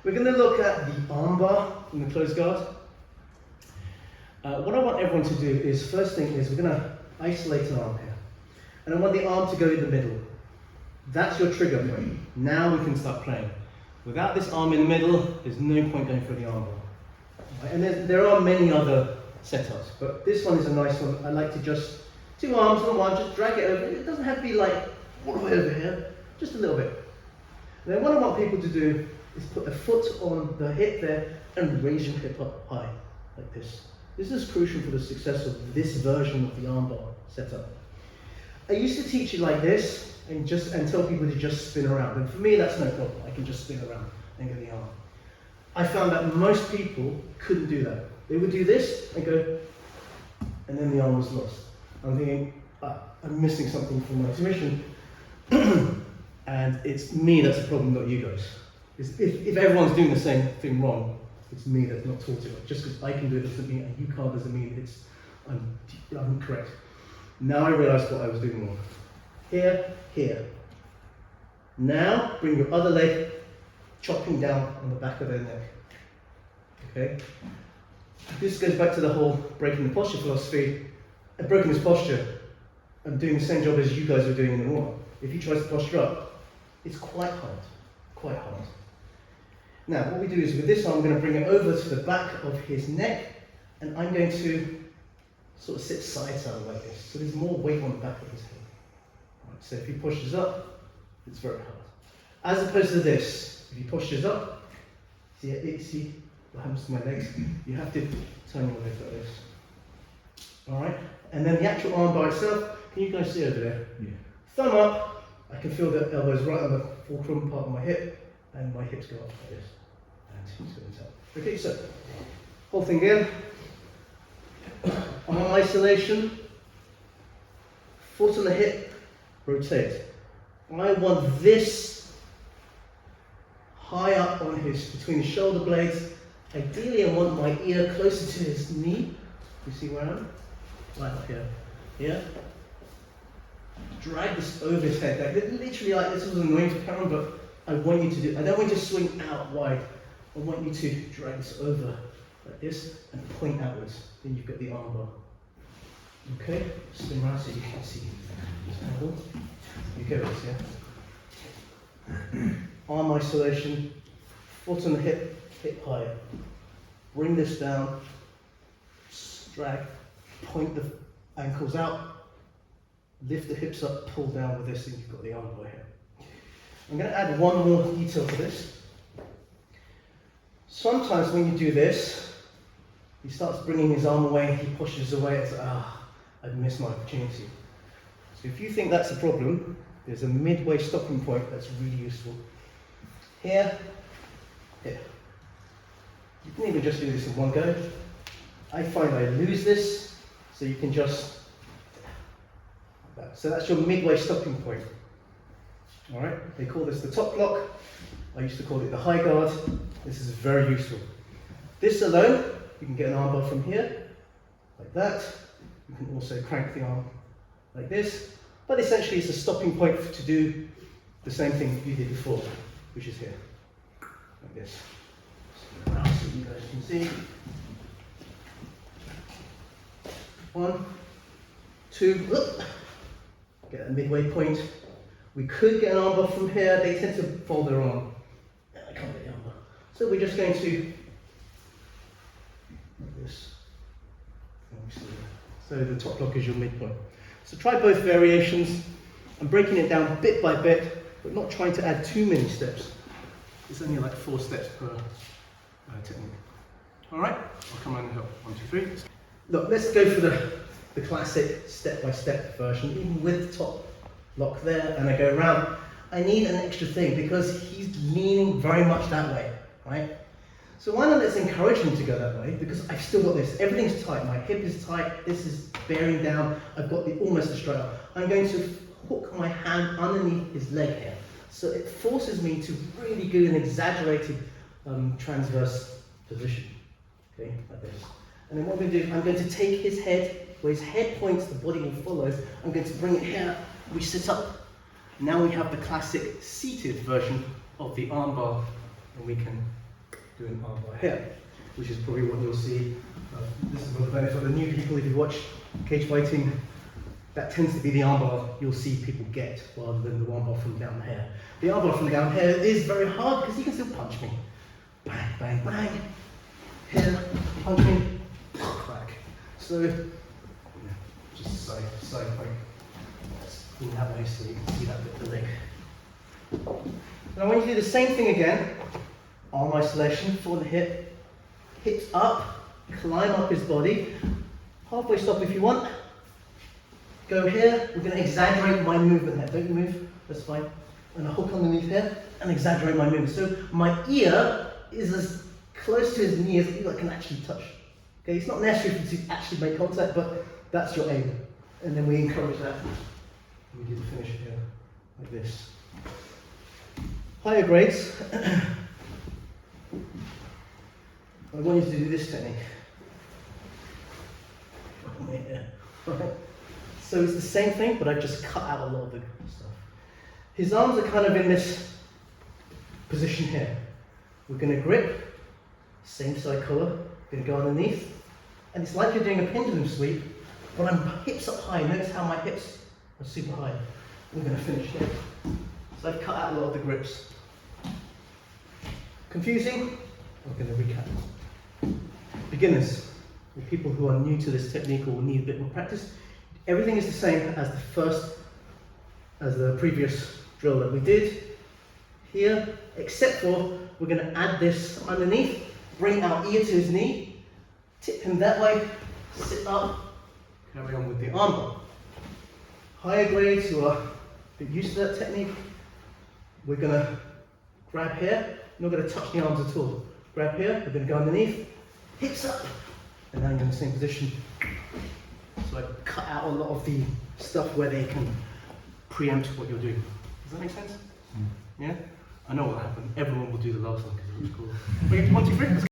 We're going to look at the armbar in the closed guard. What I want everyone to do is, first thing is, we're going to isolate an arm here. And I want the arm to go in the middle. That's your trigger point. Now we can start playing. Without this arm in the middle, there's no point going for the armbar. Right? And there are many other setups, but this one is a nice one. I like to just, 2 arms on one, just drag it over. It doesn't have to be like all the way over here, just a little bit. And then what I want people to do is put a foot on the hip there and raise your hip up high, like this. This is crucial for the success of this version of the armbar setup. I used to teach it like this and tell people to just spin around. And for me, that's no problem. I can just spin around and get the arm. I found that most people couldn't do that. They would do this and go, and then the arm was lost. I'm thinking, I'm missing something from my tuition. And it's me that's the problem, not you guys. If everyone's doing the same thing wrong, it's me that's not taught it. Just because I can do it doesn't mean, and you can't doesn't mean I'm correct. Now I realise what I was doing wrong. Here, here. Now bring your other leg, chopping down on the back of their neck. Okay? This goes back to the whole breaking the posture philosophy. I've broken this posture. I'm doing the same job as you guys are doing in the warm-up. If he tries to posture up, it's quite hard. Quite hard. Now, what we do is with this arm, I'm going to bring it over to the back of his neck, and I'm going to sort of sit side-side like this. So there's more weight on the back of his head. Right, so if he pushes up, it's very hard. As opposed to this, if he postures up, see what happens to my legs? You have to turn your legs like this. Alright? And then the actual arm bar itself, can you guys see over there? Yeah. Thumb up, I can feel the elbows right on the fulcrum part of my hip, and my hips go up like this. And he's going to tell. Okay, so, whole thing again. Arm isolation, foot on the hip, rotate. I want this high up on between his shoulder blades. Ideally, I want my ear closer to his knee. You see where I am? Right up here. Here. Drag this over his head. Like, literally, like this was annoying for Karen, but I want you to do. I don't want you to swing out wide. I want you to drag this over like this and point outwards. Then you've got the arm bar. Okay? Spin around so you can see this angle. You get this, yeah? Arm isolation, foot on the hip, hip high. Bring this down, drag, point the ankles out, lift the hips up, pull down with this, and you've got the arm bar here. I'm going to add one more detail to this. Sometimes when you do this, he starts bringing his arm away, he pushes away, it's like, I've missed my opportunity. So if you think that's a problem, there's a midway stopping point that's really useful. Here, here. You can even just do this in one go. I find I lose this, so you can just, like that. So that's your midway stopping point. All right, they call this the top block. I used to call it the high guard. This is very useful. This alone, you can get an armbar from here, like that. You can also crank the arm like this. But essentially it's a stopping point to do the same thing you did before, which is here, like this. So you guys can see. 1, 2, get a midway point. We could get an armbar from here. They tend to fold their arm. I can't get the armbar. So we're just going to, like this. So the top block is your midpoint. So try both variations. I'm breaking it down bit by bit, but not trying to add too many steps. It's only like 4 steps per technique. All right, I'll come around and help. 1, 2, 3. Look, let's go for the classic step-by-step version, even with the top lock there, and I go around. I need an extra thing because he's leaning very much that way, right? So why not let's encourage him to go that way, because I've still got this. Everything's tight. My hip is tight. This is bearing down. I've got almost a straight up. I'm going to hook my hand underneath his leg here. So it forces me to really do an exaggerated transverse position. Okay, like this. And then what I'm going to do, I'm going to take his head, where his head points, the body will follow. I'm going to bring it here. We sit up. Now we have the classic seated version of the armbar, and we can do an armbar here, which is probably what you'll see. This is for the benefit of the new people. If you watch cage fighting, that tends to be the armbar you'll see people get rather than the armbar from down here. The armbar from down here is very hard because you can still punch me. Bang, bang, bang. Here, punch me, crack. So, just side point. Clean that way so you can see that bit of the leg. Now I want you to do the same thing again. Arm isolation for the hip. Hips up, climb up his body. Halfway stop if you want. Go here, we're going to exaggerate my movement here. Don't you move, that's fine. And a hook underneath here, and exaggerate my movement. So my ear is as close to his knee as I can actually touch. Okay, it's not necessary for you to actually make contact, but that's your aim. And then we encourage that. We do the finish here, like this. Higher grades. I want you to do this technique. Yeah. Right. So it's the same thing, but I've just cut out a lot of the stuff. His arms are kind of in this position here. We're going to grip, same side collar, going to go underneath, and it's like you're doing a pendulum sweep, but I'm hips up high. Notice how my hips are super high. We're going to finish here. So I've cut out a lot of the grips. Confusing? We're going to recap. Beginners, or people who are new to this technique or will need a bit more practice, everything is the same as the previous drill that we did here, except for we're going to add this underneath, bring our ear to his knee, tip him that way, sit up, carry on with the armbar. Higher grades who are a bit used to that technique, we're going to grab here, not going to touch the arms at all. Grab here, we're going to go underneath, hips up, and now you're in the same position. So I cut out a lot of the stuff where they can preempt what you're doing. Does that make sense? Yeah? I know what will happen. Everyone will do the last one because it looks cool. Wait, 1, 2, 3, let's go.